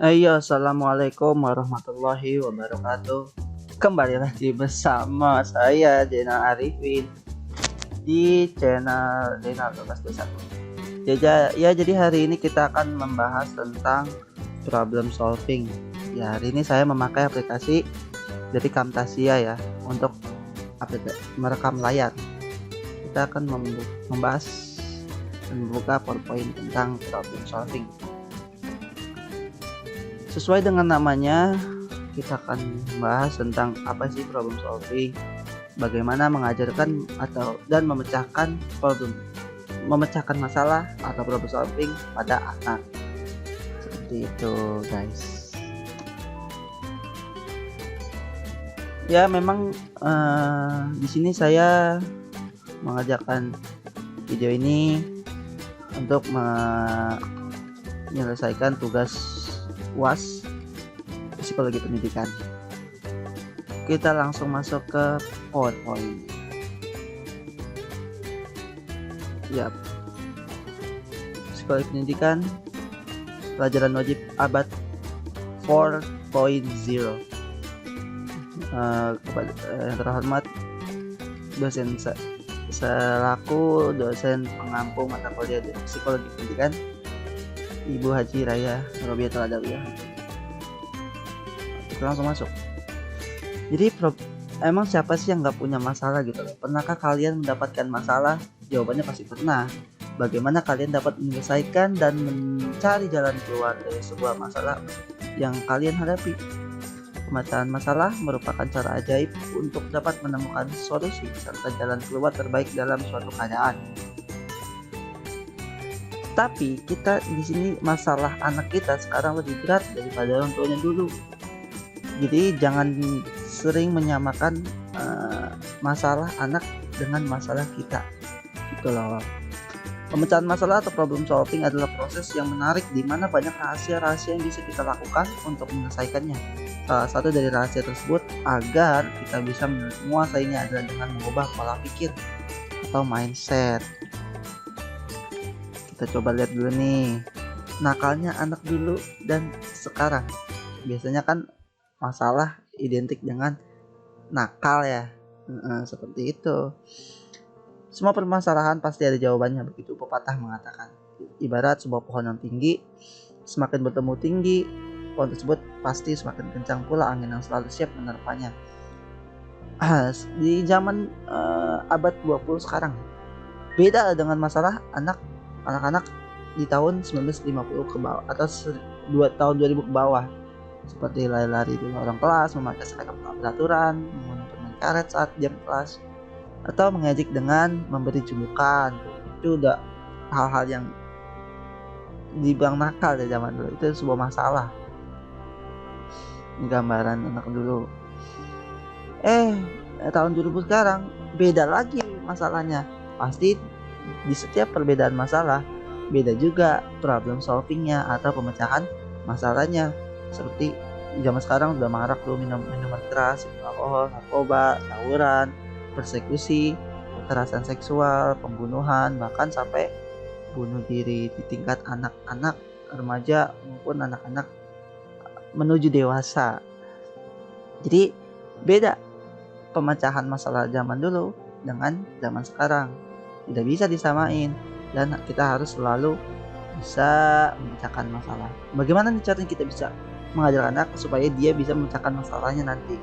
Ayo, assalamualaikum warahmatullahi wabarakatuh. Kembali lagi bersama saya Zainal Arifin di channel Zainal 1221. Jadi hari ini kita akan membahas tentang problem solving. Ya, hari ini saya memakai aplikasi dari Camtasia ya untuk merekam layar. Kita akan membahas dan membuka PowerPoint tentang problem solving. Sesuai dengan namanya, kita akan membahas tentang apa sih problem solving, bagaimana mengajarkan dan memecahkan masalah atau problem solving pada anak. Seperti itu, guys. Ya, memang di sini saya mengajarkan video ini untuk menyelesaikan tugas UAS Psikologi Pendidikan. Kita langsung masuk ke PowerPoint. Ya, Psikologi Pendidikan, pelajaran wajib abad 4.0. Kepada yang terhormat dosen selaku dosen pengampu mata kuliah Psikologi Pendidikan, Ibu Haji Raya Robiatul Adawiyah. Kita langsung masuk. Jadi emang siapa sih yang nggak punya masalah gitu? Pernahkah kalian mendapatkan masalah? Jawabannya pasti pernah. Bagaimana kalian dapat menyelesaikan dan mencari jalan keluar dari sebuah masalah yang kalian hadapi? Pemecahan masalah merupakan cara ajaib untuk dapat menemukan solusi serta jalan keluar terbaik dalam suatu keadaan. Tapi kita di sini masalah anak kita sekarang lebih berat daripada orang tuanya dulu. Jadi jangan sering menyamakan masalah anak dengan masalah kita. Gitu loh. Pemecahan masalah atau problem solving adalah proses yang menarik di mana banyak rahasia-rahasia yang bisa kita lakukan untuk menyelesaikannya. Salah satu dari rahasia tersebut agar kita bisa menguasainya adalah dengan mengubah pola pikir atau mindset. Kita coba lihat dulu nih, nakalnya anak dulu dan sekarang. Biasanya kan masalah identik dengan nakal ya, seperti itu. Semua permasalahan pasti ada jawabannya, begitu pepatah mengatakan. Ibarat sebuah pohon yang tinggi, semakin bertemu tinggi, pohon tersebut pasti semakin kencang pula angin yang selalu siap menerpanya. Di zaman abad 20 sekarang, beda dengan masalah anak-anak di tahun 1950 ke bawah atau tahun 2000 ke bawah, seperti lari-lari di orang kelas, memakai seragam peraturan, menggunakan permen karet saat jam kelas, atau mengejek dengan memberi julukan. Itu udah hal-hal yang dibilang nakal di zaman dulu. Itu sebuah masalah. Ini gambaran anak dulu. Tahun 2000 sekarang beda lagi masalahnya. Pasti di setiap perbedaan masalah beda juga problem solvingnya atau pemecahan masalahnya. Seperti zaman sekarang udah marak tuh minuman keras, alkohol, narkoba, tawuran, persekusi, kekerasan seksual, pembunuhan, bahkan sampai bunuh diri di tingkat anak-anak remaja maupun anak-anak menuju dewasa. Jadi beda pemecahan masalah zaman dulu dengan zaman sekarang. Tidak bisa disamain dan kita harus selalu bisa memecahkan masalah. Bagaimana nih caranya kita bisa mengajar anak supaya dia bisa memecahkan masalahnya nanti?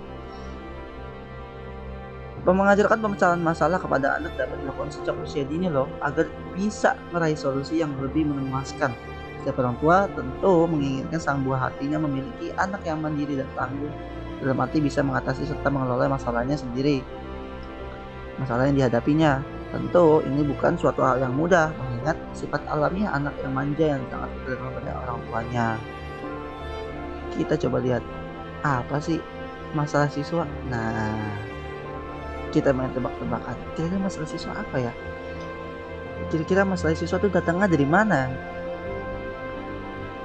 Mengajarkan pemecahan masalah kepada anak dapat dilakukan sejak usia dini loh, agar bisa meraih solusi yang lebih memuaskan. Setiap orang tua tentu menginginkan sang buah hatinya memiliki anak yang mandiri dan tangguh, dalam arti bisa mengatasi serta mengelola masalahnya sendiri. Masalah yang dihadapinya tentu ini bukan suatu hal yang mudah, mengingat sifat alamiah anak yang manja yang sangat bergantung pada orang tuanya. Kita coba lihat apa sih masalah siswa. Nah, kita main tebak-tebakan. Kira-kira masalah siswa apa ya? Kira-kira masalah siswa itu datangnya dari mana?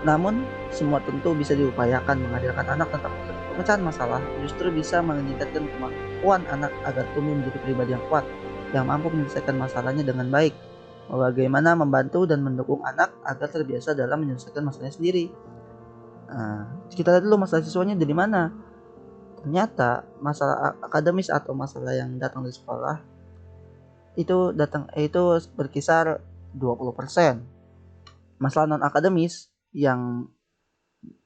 Namun semua tentu bisa diupayakan. Mengajarkan anak tentang pemecahan masalah justru bisa meningkatkan kemampuan anak agar tumbuh menjadi pribadi yang kuat, yang mampu menyelesaikan masalahnya dengan baik. Bagaimana membantu dan mendukung anak agar terbiasa dalam menyelesaikan masalahnya sendiri. Kita lihat dulu masalah siswanya dari mana. Ternyata masalah akademis atau masalah yang datang dari sekolah itu berkisar 20%. Masalah non akademis yang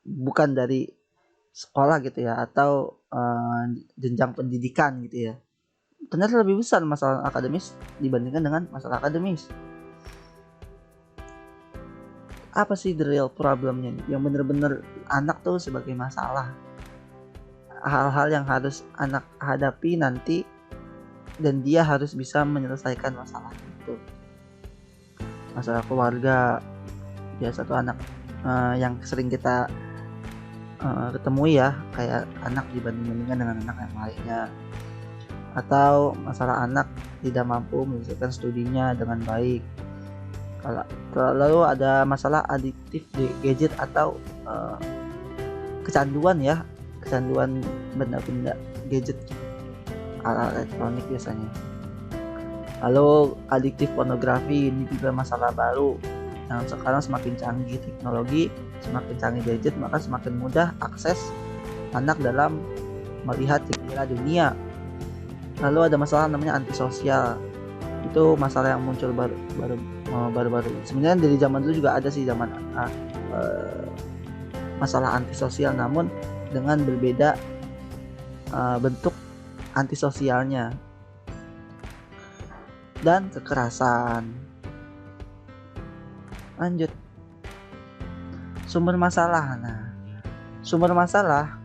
bukan dari sekolah gitu ya, atau jenjang pendidikan gitu ya, ternyata lebih besar masalah akademis dibandingkan dengan masalah akademis. Apa sih the real problemnya nih, yang bener-bener anak tuh sebagai masalah, hal-hal yang harus anak hadapi nanti dan dia harus bisa menyelesaikan masalah itu. Masalah keluarga, biasa tuh anak yang sering kita ketemui ya, kayak anak dibanding-bandingkan dengan anak yang lainnya, atau masalah anak tidak mampu menyelesaikan studinya dengan baik. Lalu ada masalah adiktif di gadget atau kecanduan benda-benda gadget, alat elektronik biasanya. Lalu adiktif pornografi, ini juga masalah baru yang sekarang semakin canggih teknologi, semakin canggih gadget, maka semakin mudah akses anak dalam melihat jendela dunia. Lalu ada masalah namanya antisosial, itu masalah yang muncul baru-baru. Sebenarnya dari zaman dulu juga ada sih masalah antisosial, namun dengan berbeda bentuk antisosialnya. Dan kekerasan. Lanjut, sumber masalah. Sumber masalah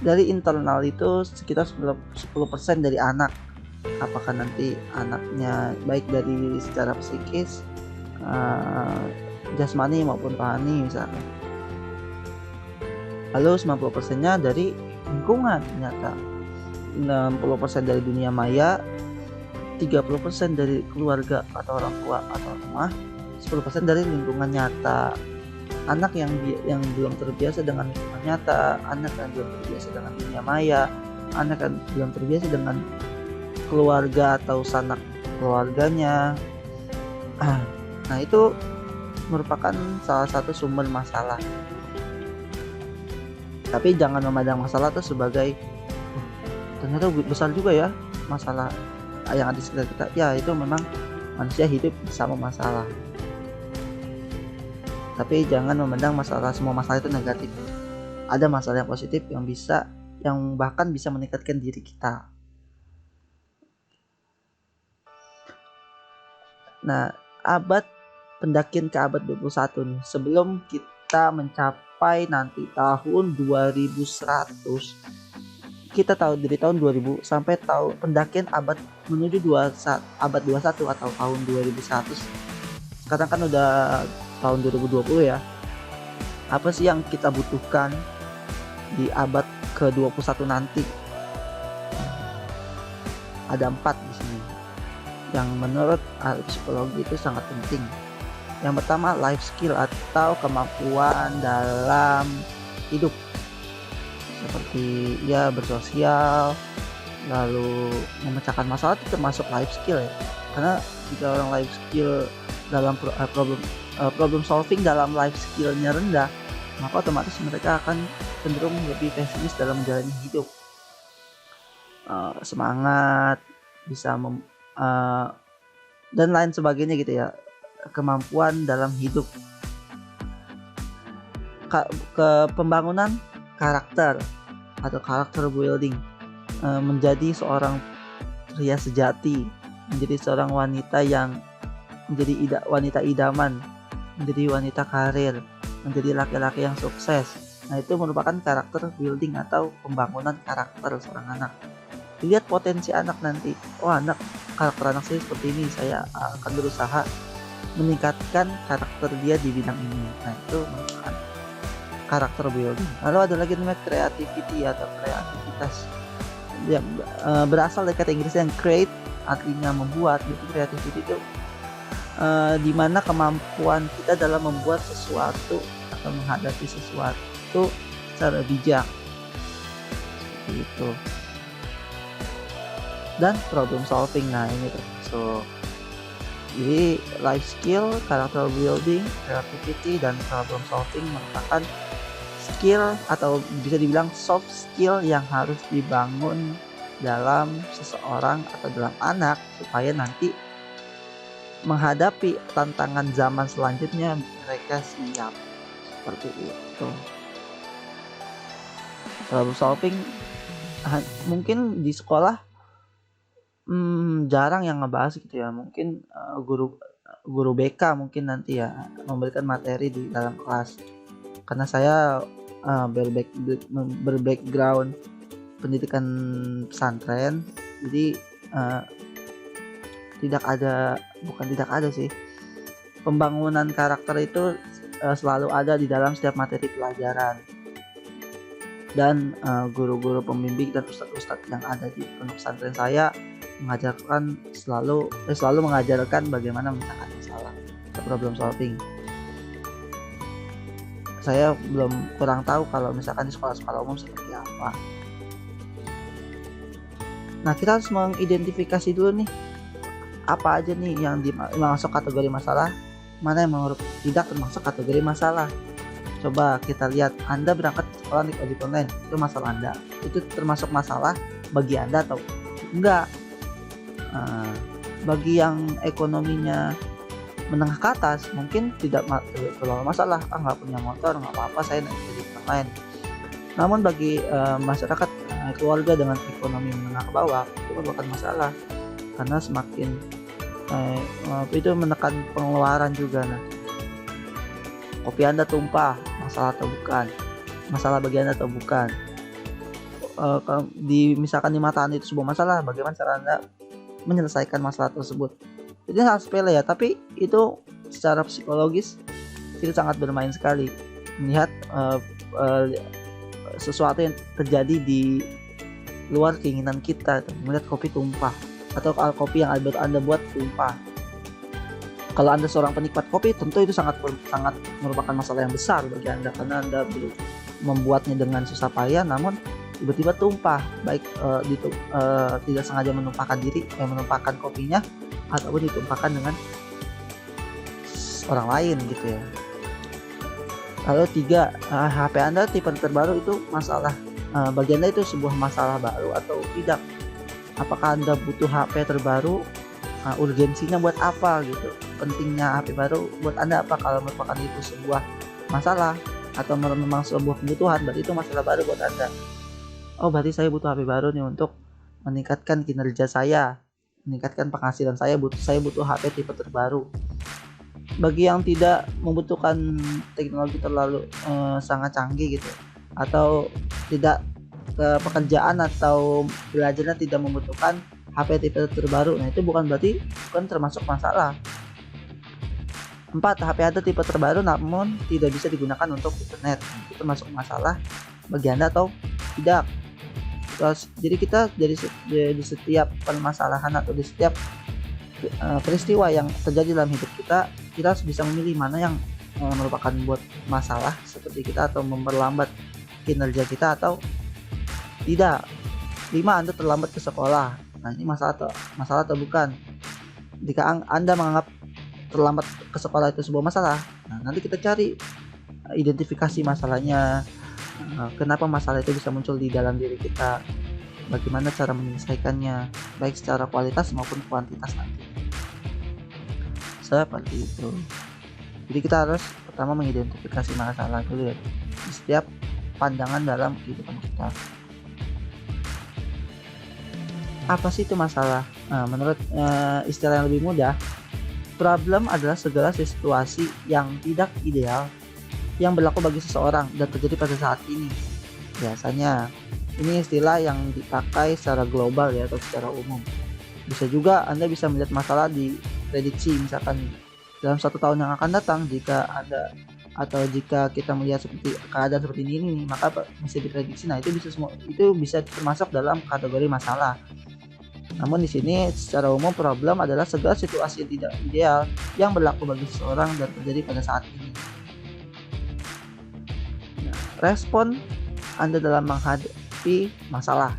dari internal itu sekitar 10% dari anak. Apakah nanti anaknya baik dari secara psikis, jasmani maupun rohani misalkan. Lalu 90%-nya dari lingkungan, ternyata 60% dari dunia maya, 30% dari keluarga atau orang tua atau rumah, 10% dari lingkungan nyata. Anak yang belum terbiasa dengan lingkungan nyata, anak yang belum terbiasa dengan dunia maya, anak yang belum terbiasa dengan keluarga atau sanak keluarganya, nah itu merupakan salah satu sumber masalah. Tapi jangan memandang masalah itu sebagai ternyata besar juga ya masalah yang ada di sekitar kita. Ya, itu memang manusia hidup bersama masalah. Tapi jangan memandang semua masalah itu negatif. Ada masalah yang positif yang bahkan bisa meningkatkan diri kita. Nah, pendakian ke abad 21 nih, sebelum kita mencapai nanti tahun 2100, kita tahu dari tahun 2000 sampai pendakian menuju abad 21 atau tahun 2100. Sekarang kan udah tahun 2020 ya. Apa sih yang kita butuhkan di abad ke-21 nanti? Ada 4 di sini yang menurut ahli psikologi itu sangat penting. Yang pertama, life skill atau kemampuan dalam hidup, seperti ya bersosial, lalu memecahkan masalah, itu termasuk life skill ya. Karena jika orang life skill dalam problem solving dalam life skillnya rendah, maka otomatis mereka akan cenderung lebih pesimis dalam menjalani hidup. Semangat, bisa dan lain sebagainya gitu ya. Kemampuan dalam hidup, ke pembangunan karakter atau karakter building, menjadi seorang pria sejati, menjadi seorang wanita yang menjadi wanita idaman, menjadi wanita karir, menjadi laki-laki yang sukses. Nah, itu merupakan karakter building atau pembangunan karakter seorang anak. Lihat potensi anak nanti. Karakter anak saya seperti ini, saya akan berusaha meningkatkan karakter dia di bidang ini. Nah, itu merupakan karakter building. Lalu ada lagi namanya creativity atau kreativitas, yang berasal dari kata Inggris yang create, artinya membuat. Jadi creativity itu dimana kemampuan kita dalam membuat sesuatu atau menghadapi sesuatu secara bijak, seperti itu. Dan problem solving, nah ini termasuk Jadi life skill, character building, creativity, dan problem solving merupakan skill atau bisa dibilang soft skill yang harus dibangun dalam seseorang atau dalam anak supaya nanti menghadapi tantangan zaman selanjutnya mereka siap. Seperti itu. Problem solving mungkin di sekolah jarang yang ngebahas gitu ya. Mungkin guru BK mungkin nanti ya memberikan materi di dalam kelas. Karena saya berbackground pendidikan pesantren, jadi tidak ada sih, pembangunan karakter itu selalu ada di dalam setiap materi pelajaran. Dan guru-guru pembimbing dan ustadz-ustadz yang ada di pondok pesantren saya mengajarkan selalu mengajarkan bagaimana memecahkan masalah, problem solving. Saya kurang tahu kalau misalkan di sekolah-sekolah umum seperti apa. Nah, kita harus mengidentifikasi dulu nih, apa aja nih yang masuk kategori masalah, mana yang tidak termasuk kategori masalah. Coba kita lihat, Anda berangkat ke sekolah naik ojek online, itu masalah Anda. Itu termasuk masalah bagi Anda atau enggak? Bagi yang ekonominya menengah ke atas mungkin tidak terlalu masalah, nggak punya motor nggak apa-apa, saya naik ojek online. Namun bagi masyarakat keluarga dengan ekonomi menengah ke bawah itu merupakan masalah, karena semakin itu menekan pengeluaran juga. Nah, kopi Anda tumpah, masalah atau bukan? Masalah bagi Anda atau bukan? Misalkan di mata Anda itu sebuah masalah, bagaimana cara Anda menyelesaikan masalah tersebut? Itu sangat sepele ya, tapi itu secara psikologis itu sangat bermain sekali. Melihat sesuatu yang terjadi di luar keinginan kita, melihat kopi tumpah atau kopi yang Anda buat tumpah. Kalau Anda seorang penikmat kopi, tentu itu sangat merupakan masalah yang besar bagi Anda, karena Anda membuatnya dengan susah payah, namun tiba-tiba tumpah, baik tidak sengaja menumpahkan kopinya ataupun ditumpahkan dengan orang lain gitu ya. Lalu 3, HP Anda tipe terbaru itu masalah. Bagi Anda itu sebuah masalah baru atau tidak? Apakah Anda butuh HP terbaru? Urgensinya buat apa gitu? Pentingnya HP baru buat Anda apa? Kalau merupakan itu sebuah masalah atau memang sebuah kebutuhan, berarti itu masalah baru buat Anda. Oh, berarti saya butuh HP baru nih untuk meningkatkan kinerja saya, meningkatkan penghasilan saya, butuh HP tipe terbaru. Bagi yang tidak membutuhkan teknologi terlalu sangat canggih gitu, atau tidak pekerjaan atau belajarnya tidak membutuhkan HP tipe terbaru, nah itu bukan termasuk masalah. 4, HP Anda tipe terbaru namun tidak bisa digunakan untuk internet, itu termasuk masalah bagi Anda atau tidak? Jadi kita dari setiap permasalahan atau di setiap peristiwa yang terjadi dalam hidup kita harus bisa memilih mana yang merupakan buat masalah seperti kita atau memperlambat kinerja kita atau tidak. 5, Anda terlambat ke sekolah. Nah, ini masalah atau bukan? Jika Anda menganggap terlambat ke sekolah itu sebuah masalah, nah nanti kita cari identifikasi masalahnya. Kenapa masalah itu bisa muncul di dalam diri kita, bagaimana cara menyelesaikannya, baik secara kualitas maupun kuantitas nanti. Seperti itu. Jadi kita harus pertama mengidentifikasi masalah dulu ya, di setiap pandangan dalam kehidupan kita. Apa sih itu masalah? Nah, menurut istilah yang lebih mudah, problem adalah segala situasi yang tidak ideal yang berlaku bagi seseorang dan terjadi pada saat ini. Biasanya ini istilah yang dipakai secara global ya, atau secara umum. Bisa juga Anda bisa melihat masalah di prediksi, misalkan dalam 1 tahun yang akan datang, jika kita melihat seperti keadaan seperti ini, maka bisa diprediksi. Nah, itu bisa termasuk dalam kategori masalah. Namun di sini secara umum problem adalah segala situasi yang tidak ideal yang berlaku bagi seseorang dan terjadi pada saat ini. Respon Anda dalam menghadapi masalah.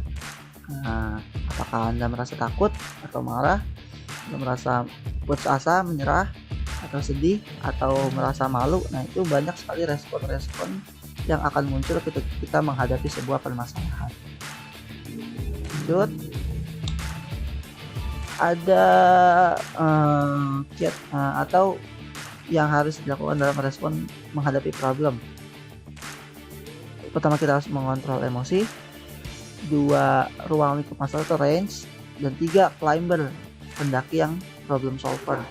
Apakah Anda merasa takut atau marah? merasa putus asa, menyerah, atau sedih, atau merasa malu. Nah, itu banyak sekali respon-respon yang akan muncul ketika kita menghadapi sebuah permasalahan. Lanjut, ada kiat atau yang harus dilakukan dalam respon menghadapi problem. Pertama, kita harus mengontrol emosi. 2, ruang lingkup masalah atau range. Dan 3, climber, pendaki yang problem solver.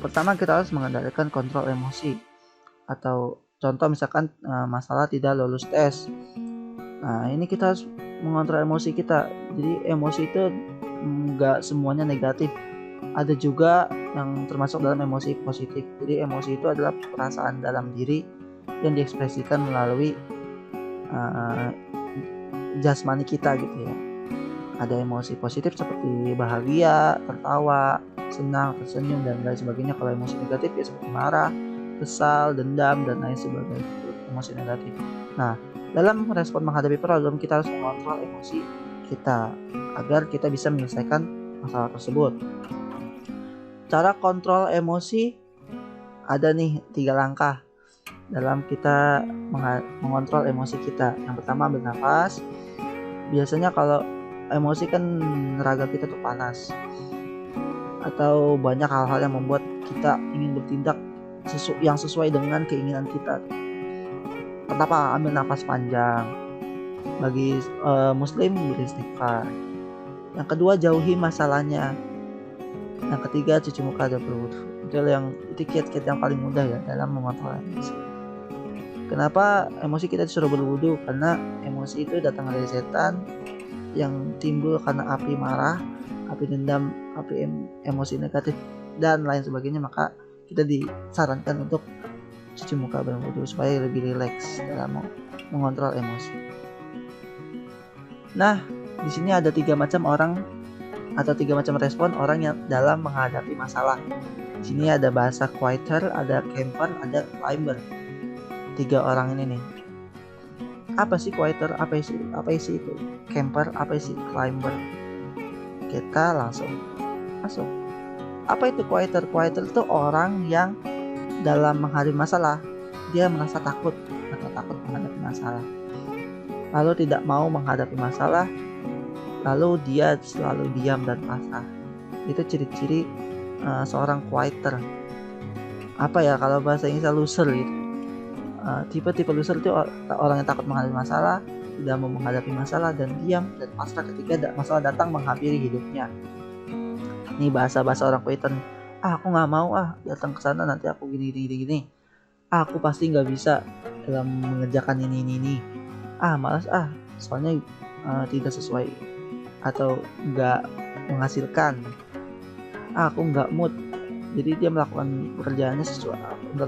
Pertama, kita harus mengendalikan kontrol emosi. Atau contoh misalkan masalah tidak lulus tes. Nah, ini kita harus mengontrol emosi kita. Jadi emosi itu nggak semuanya negatif. Ada juga yang termasuk dalam emosi positif. Jadi emosi itu adalah perasaan dalam diri yang diekspresikan melalui jasmani kita gitu ya. Ada emosi positif seperti bahagia, tertawa, senang, tersenyum, dan lain sebagainya. Kalau emosi negatif ya seperti marah, kesal, dendam, dan lain sebagainya. Emosi negatif. Nah, dalam respon menghadapi problem, kita harus mengontrol emosi kita agar kita bisa menyelesaikan masalah tersebut. Cara kontrol emosi ada nih 3 langkah dalam kita mengontrol emosi kita. Yang pertama, bernafas. Biasanya kalau emosi kan raga kita tuh panas, atau banyak hal-hal yang membuat kita ingin bertindak yang sesuai dengan keinginan kita. Pertama, ambil nafas panjang. Bagi muslim, beristighfar. Yang kedua, jauhi masalahnya. Yang ketiga, cuci muka dan berwudu. Itu kiat-kiat yang paling mudah ya dalam mengontrol emosi. Kenapa emosi kita disuruh berwudu? Karena emosi itu datang dari setan yang timbul karena api marah, api dendam, api emosi negatif, dan lain sebagainya. Maka kita disarankan untuk cuci muka dan berwudu supaya lebih rileks dalam mengontrol emosi. Nah, di sini ada 3 macam orang atau 3 macam respon orang yang dalam menghadapi masalah. Di sini ada bahasa quieter, ada camper, ada climber. 3 orang ini nih. Apa sih quieter? Apa sih itu? Camper? Apa sih climber? Kita langsung masuk. Apa itu quieter? Quieter itu orang yang dalam menghadapi masalah dia merasa takut atau takut menghadapi masalah, lalu tidak mau menghadapi masalah, lalu dia selalu diam dan pasrah. Itu ciri-ciri seorang quieter. Apa ya kalau bahasa Inggrisnya loser gitu. Tipe-tipe loser itu orang yang takut menghadapi masalah, tidak mau menghadapi masalah, dan diam dan pasrah ketika masalah datang menghampiri hidupnya. Ini bahasa-bahasa orang quieter nih. Aku nggak mau datang ke sana, nanti aku gini. Aku pasti nggak bisa dalam mengerjakan ini. Malas soalnya tidak sesuai atau nggak menghasilkan. Aku nggak mood. Jadi dia melakukan pekerjaannya sesuai.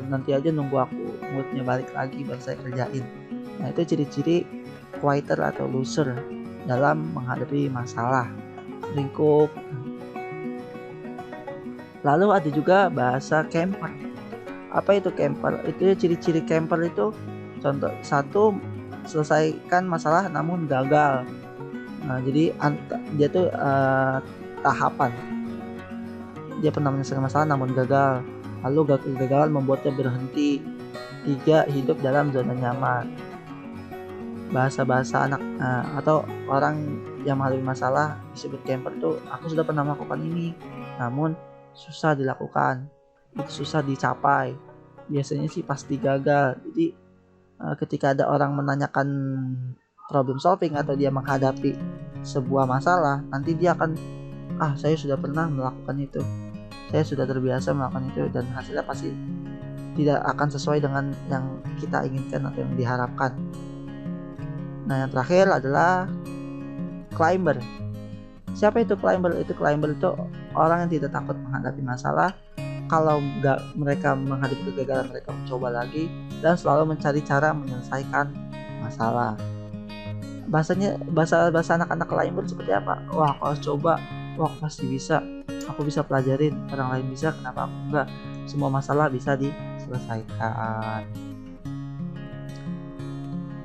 Nanti aja nunggu aku moodnya balik lagi baru saya kerjain. Nah, itu ciri-ciri quieter atau loser dalam menghadapi masalah. Lingkup. Lalu ada juga bahasa camper. Apa itu camper? Itu ciri-ciri camper itu, contoh 1, selesaikan masalah namun gagal. Nah, jadi dia tuh tahapan. Dia pernah menyelesaikan masalah namun gagal. Lalu kegagalan membuatnya berhenti. 3, hidup dalam zona nyaman. Bahasa-bahasa anak atau orang yang menghadapi masalah disebut camper tuh, aku sudah pernah melakukan ini, namun susah dilakukan, itu susah dicapai. Biasanya sih pasti gagal. Jadi ketika ada orang menanyakan problem solving atau dia menghadapi sebuah masalah, nanti dia akan saya sudah pernah melakukan itu, saya sudah terbiasa melakukan itu, dan hasilnya pasti tidak akan sesuai dengan yang kita inginkan atau yang diharapkan. Nah, yang terakhir adalah climber. Siapa itu climber? Climber itu orang yang tidak takut menghadapi masalah. Kalau mereka menghadapi kegagalan, mereka mencoba lagi dan selalu mencari cara menyelesaikan masalah. Bahasa anak-anak climber seperti apa? Wah, aku harus coba. Wah, aku pasti bisa. Aku bisa pelajarin. Orang lain bisa, kenapa aku enggak? Semua masalah bisa diselesaikan.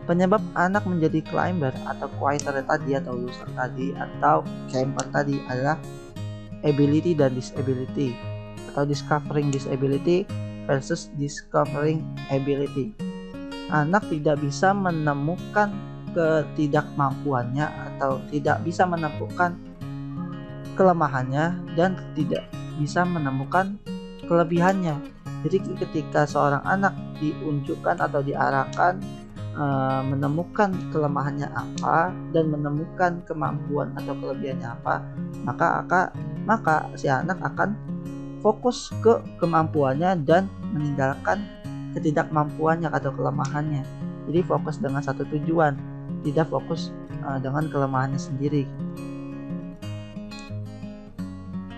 Penyebab anak menjadi climber atau quieter tadi atau loser tadi atau camper tadi adalah ability dan disability, atau discovering disability versus discovering ability. Anak tidak bisa menemukan ketidakmampuannya atau tidak bisa menemukan kelemahannya dan tidak bisa menemukan kelebihannya. Jadi ketika seorang anak diunjukkan atau diarahkan menemukan kelemahannya apa dan menemukan kemampuan atau kelebihannya apa, maka si anak akan fokus ke kemampuannya dan meninggalkan ketidakmampuannya atau kelemahannya. Jadi fokus dengan satu tujuan, tidak fokus dengan kelemahannya sendiri.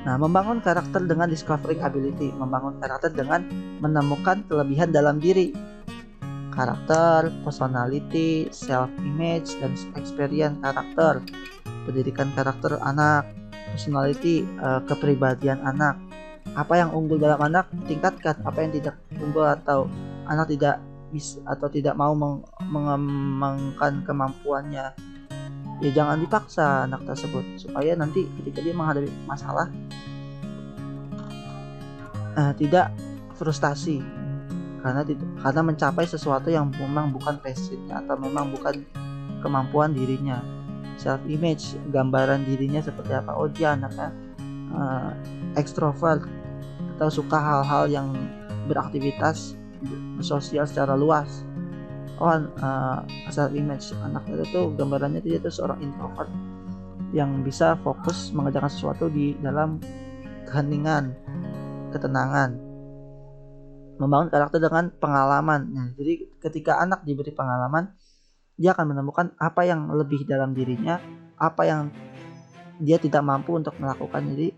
Nah, membangun karakter dengan discovering ability, membangun karakter dengan menemukan kelebihan dalam diri. Karakter, personality, self-image, dan experience karakter. Pendidikan karakter anak, personality, kepribadian anak. Apa yang unggul dalam anak, tingkatkan. Apa yang tidak unggul atau anak tidak bisa atau tidak mau mengembangkan kemampuannya, ya jangan dipaksa anak tersebut, supaya nanti ketika dia menghadapi masalah tidak frustasi karena mencapai sesuatu yang memang bukan passionnya atau memang bukan kemampuan dirinya. Self image, gambaran dirinya seperti apa. Oh, dia anaknya ekstrovert atau suka hal-hal yang beraktivitas sosial secara luas. Self image anaknya itu gambarannya dia itu seorang introvert yang bisa fokus mengerjakan sesuatu di dalam keheningan, ketenangan. Membangun karakter dengan pengalaman. Nah, jadi ketika anak diberi pengalaman, dia akan menemukan apa yang lebih dalam dirinya, apa yang dia tidak mampu untuk melakukan. Jadi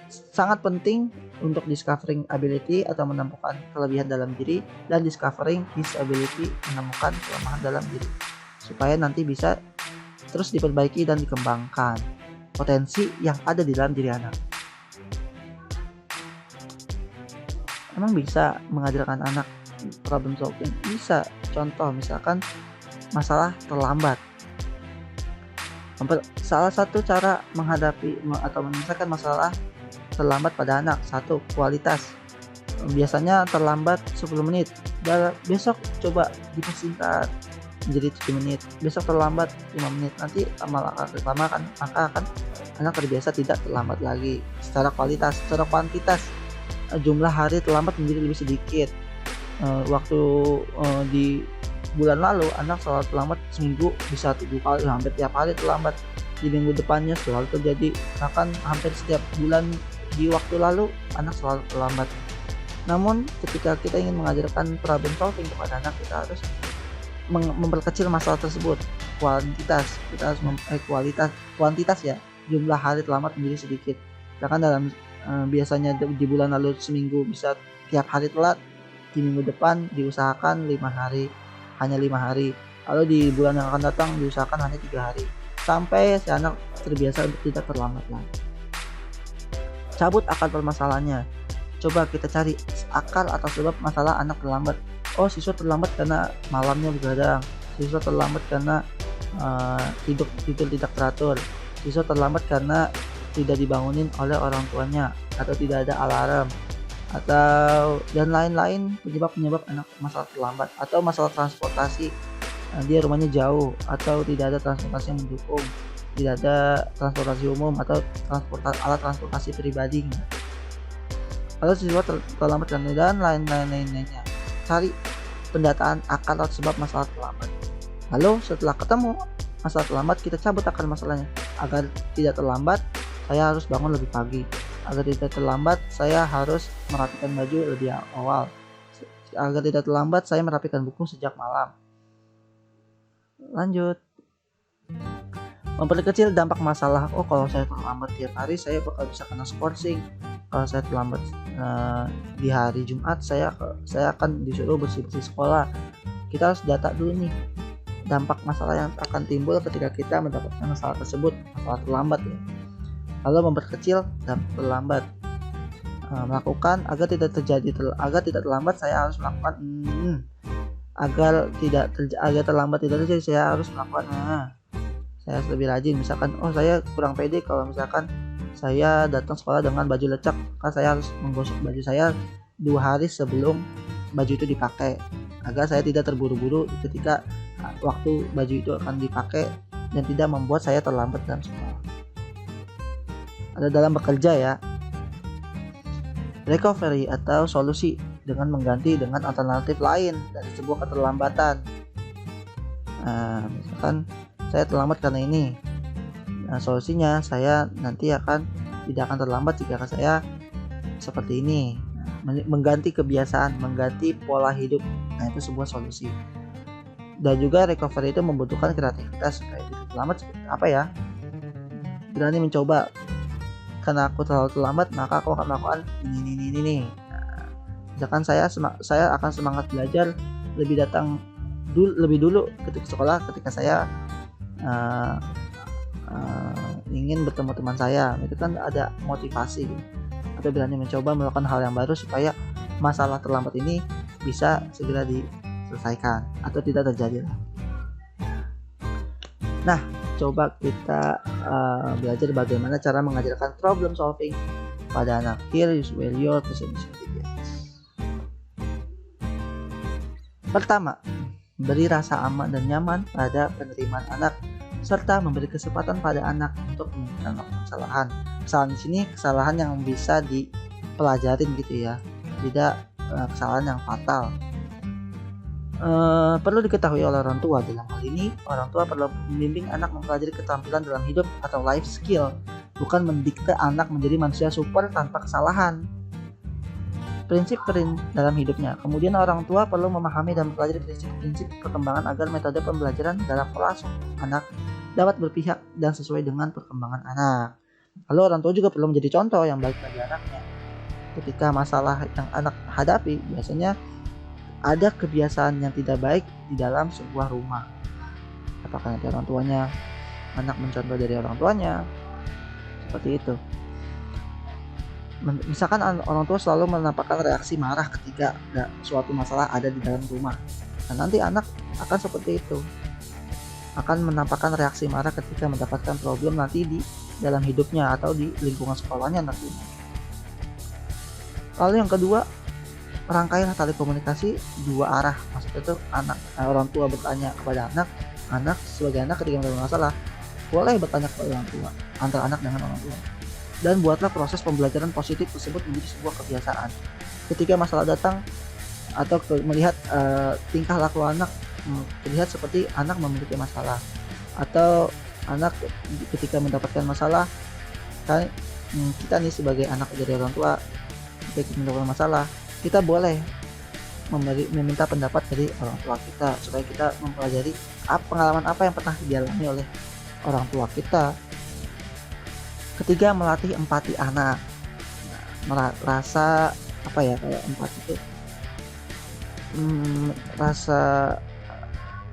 sangat penting untuk discovering ability atau menemukan kelebihan dalam diri, dan discovering disability, menemukan kelemahan dalam diri, supaya nanti bisa terus diperbaiki dan dikembangkan potensi yang ada di dalam diri anak. Emang bisa mengajarkan anak problem solving? Bisa. Contoh misalkan masalah terlambat. Salah satu cara menghadapi atau menyelesaikan masalah terlambat pada anak, satu, kualitas. Biasanya terlambat 10 menit. Dan besok coba dipersingkat menjadi 7 menit. Besok terlambat 5 menit. Nanti lama-lama kan maka akan anak terbiasa tidak terlambat lagi. Secara kualitas, secara kuantitas, jumlah hari terlambat menjadi lebih sedikit. Waktu di bulan lalu anak selalu terlambat seminggu bisa 7 kali, hampir tiap hari terlambat. Di minggu depannya selalu terjadi, bahkan hampir setiap bulan di waktu lalu anak selalu terlambat. Namun ketika kita ingin mengajarkan problem solving kepada anak, kita harus memperkecil masalah tersebut. Kuantitas, kita harus kuantitas ya, jumlah hari terlambat menjadi sedikit. Sedangkan dalam biasanya di bulan lalu seminggu bisa tiap hari telat, di minggu depan diusahakan 5 hari, hanya 5 hari. Lalu di bulan yang akan datang diusahakan hanya 3 hari, sampai si anak terbiasa untuk tidak terlambat lagi. Cabut akar permasalahannya. Coba kita cari akar atau sebab masalah anak terlambat. Oh, siswa terlambat karena malamnya begadang. Siswa terlambat karena tidur tidak teratur. Siswa terlambat karena tidak dibangunin oleh orang tuanya, atau tidak ada alarm, atau dan lain-lain penyebab anak masalah terlambat. Atau masalah transportasi, dia rumahnya jauh atau tidak ada transportasi yang mendukung, tidak ada transportasi umum atau alat transportasi pribadi, atau siswa terlambat dan lain-lainnya. Cari pendataan akar atau sebab masalah terlambat. Lalu setelah ketemu masalah terlambat, kita cabut akar masalahnya. Agar tidak terlambat, saya harus bangun lebih pagi. Agar tidak terlambat, saya harus merapikan baju lebih awal. Agar tidak terlambat, saya merapikan buku sejak malam. Lanjut. Memperkecil dampak masalah. Oh, kalau saya terlambat tiap hari, saya bakal bisa kena skorsing. Kalau saya terlambat di hari Jumat, saya akan disuruh bersih-bersih sekolah. Kita harus data dulu nih dampak masalah yang akan timbul ketika kita mendapatkan masalah tersebut, masalah terlambat ya. Lalu memperkecil dampak terlambat. Melakukan agar tidak terlambat, saya harus melakukan agar terlambat tidak terjadi, saya harus melakukan saya harus lebih rajin. Misalkan, oh saya kurang pede kalau misalkan saya datang sekolah dengan baju lecek, kan saya harus menggosok baju saya 2 hari sebelum baju itu dipakai, agar saya tidak terburu-buru ketika waktu baju itu akan dipakai dan tidak membuat saya terlambat dalam sekolah. Ada dalam bekerja ya. Recovery atau solusi dengan mengganti dengan alternatif lain dari sebuah keterlambatan. Misalkan saya terlambat karena ini. Solusinya saya nanti tidak akan terlambat jika saya seperti ini. Mengganti kebiasaan, mengganti pola hidup. Nah, itu sebuah solusi. Dan juga recovery itu membutuhkan kreativitas supaya tidak terlambat. Apa ya? Berani mencoba. Karena aku terlalu terlambat, maka aku akan melakukan ini. Misalkan saya akan semangat belajar lebih dulu ketika sekolah, ketika saya ingin bertemu teman saya. Itu kan ada motivasi gitu. Atau berani mencoba melakukan hal yang baru supaya masalah terlambat ini bisa segera diselesaikan atau tidak terjadi. Nah, coba kita belajar bagaimana cara mengajarkan problem solving pada anak. Here is where your presentation begins. Pertama, beri rasa aman dan nyaman pada penerimaan anak, serta memberi kesempatan pada anak untuk menunjukkan kesalahan. Kesalahan di sini kesalahan yang bisa dipelajarin gitu ya, tidak kesalahan yang fatal. Perlu diketahui oleh orang tua. Dalam hal ini, orang tua perlu membimbing anak mempelajari keterampilan dalam hidup atau life skill, bukan mendikte anak menjadi manusia super tanpa kesalahan. Prinsip dalam hidupnya. Kemudian orang tua perlu memahami dan mempelajari prinsip-prinsip perkembangan agar metode pembelajaran dalam pola asuh anak dapat berpihak dan sesuai dengan perkembangan anak. Lalu orang tua juga perlu menjadi contoh yang baik bagi anaknya. Ketika masalah yang anak hadapi, biasanya ada kebiasaan yang tidak baik di dalam sebuah rumah. Apakah nanti orang tuanya, anak mencontoh dari orang tuanya, seperti itu. Misalkan orang tua selalu menampakkan reaksi marah ketika suatu masalah ada di dalam rumah. Dan nanti anak akan seperti itu. Akan menampakkan reaksi marah ketika mendapatkan problem nanti di dalam hidupnya atau di lingkungan sekolahnya nanti. Lalu yang kedua, rangkailah tali komunikasi 2 arah. Maksudnya itu orang tua bertanya kepada anak sebagai anak ketika ada masalah boleh bertanya kepada orang tua, antara anak dengan orang tua. Dan buatlah proses pembelajaran positif tersebut menjadi sebuah kebiasaan. Ketika masalah datang atau melihat tingkah laku anak terlihat seperti anak memiliki masalah, atau anak ketika mendapatkan masalah, kita nih sebagai anak dari orang tua ketika mendapatkan masalah, kita boleh meminta pendapat dari orang tua kita supaya kita mempelajari pengalaman apa yang pernah dialami oleh orang tua kita. Ketiga, melatih empati anak. Rasa apa ya, kalau empati itu rasa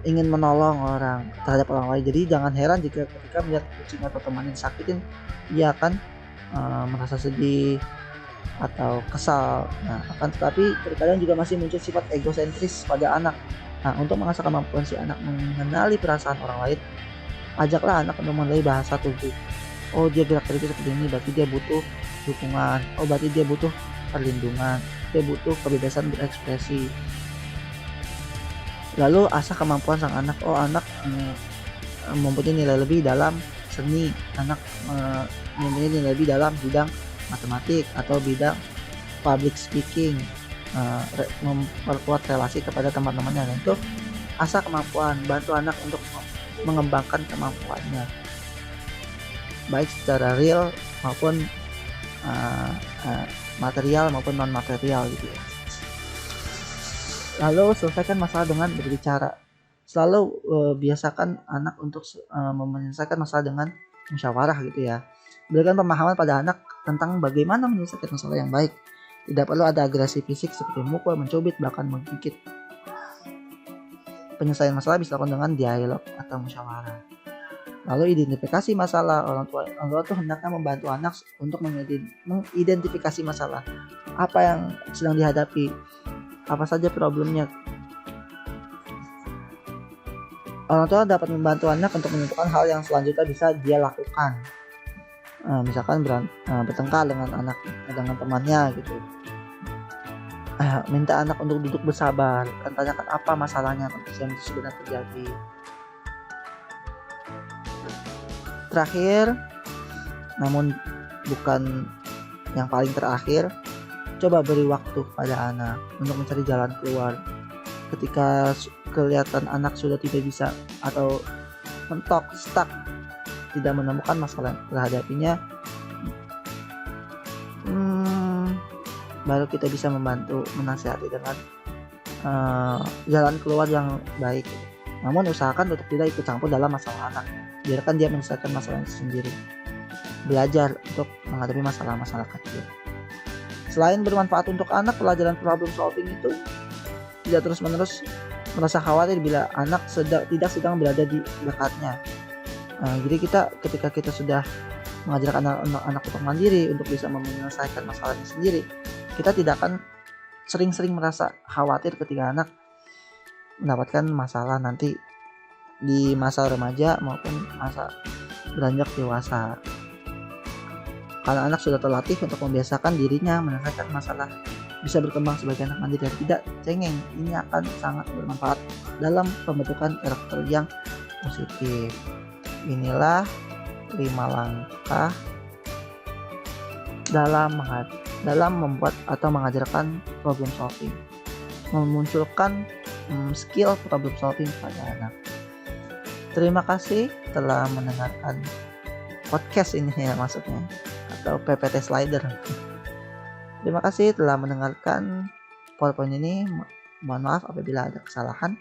ingin menolong orang terhadap orang lain. Jadi jangan heran jika ketika melihat kucing atau teman yang disakitin, ia akan merasa sedih atau kesal. Nah, akan tetapi terkadang juga masih muncul sifat egosentris pada anak. Nah, untuk mengasah kemampuan si anak mengenali perasaan orang lain, ajaklah anak untuk mengenali bahasa tubuh. Oh, dia gerak-geriknya seperti ini, berarti dia butuh dukungan. Oh, berarti dia butuh perlindungan. Dia butuh kebebasan berekspresi. Lalu asah kemampuan sang anak. Oh, anak mempunyai nilai lebih dalam seni. Anak mempunyai nilai lebih dalam bidang matematik atau bidang public speaking, memperkuat relasi kepada teman-temannya. Dan itu asah kemampuan, bantu anak untuk mengembangkan kemampuannya baik secara real maupun material maupun non material gitu ya. Lalu selesaikan masalah dengan berbicara. Selalu biasakan anak untuk menyelesaikan masalah dengan musyawarah gitu ya. Berikan pemahaman pada anak tentang bagaimana menyelesaikan masalah yang baik. Tidak perlu ada agresi fisik seperti memukul, mencubit, bahkan menggigit. Penyelesaian masalah bisa dilakukan dengan dialog atau musyawarah. Lalu identifikasi masalah. Orang tua itu hendaknya membantu anak untuk mengidentifikasi masalah. Apa yang sedang dihadapi, apa saja problemnya. Orang tua dapat membantu anak untuk menentukan hal yang selanjutnya bisa dia lakukan. misalkan bertengkar dengan temannya gitu. Minta anak untuk duduk bersabar dan tanyakan apa masalahnya yang sebenarnya terjadi. Terakhir, namun bukan yang paling terakhir, coba beri waktu pada anak untuk mencari jalan keluar. Ketika kelihatan anak sudah tidak bisa atau mentok, stuck, tidak menemukan masalah yang terhadapinya, baru kita bisa membantu menasihati dengan jalan keluar yang baik. Namun usahakan untuk tidak ikut campur dalam masalah anak, biarkan dia menyelesaikan masalahnya sendiri. Belajar untuk menghadapi masalah-masalah kecil. Selain bermanfaat untuk anak, pelajaran problem solving itu tidak terus-menerus merasa khawatir bila anak tidak sedang berada di dekatnya. Jadi ketika kita sudah mengajarkan anak-anak untuk mandiri, untuk bisa menyelesaikan masalahnya sendiri, kita tidak akan sering-sering merasa khawatir ketika anak mendapatkan masalah nanti di masa remaja maupun masa beranjak dewasa. Karena anak sudah terlatih untuk membiasakan dirinya menyelesaikan masalah, bisa berkembang sebagai anak mandiri dan tidak cengeng. Ini akan sangat bermanfaat dalam pembentukan karakter yang positif. Inilah 5 langkah dalam membuat atau mengajarkan problem solving, memunculkan skill problem solving pada anak. Terima kasih telah mendengarkan podcast ini ya, maksudnya, atau PPT slider. Terima kasih telah mendengarkan PowerPoint ini. Mohon maaf apabila ada kesalahan.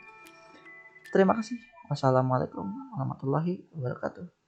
Terima kasih. Wassalamualaikum warahmatullahi wabarakatuh.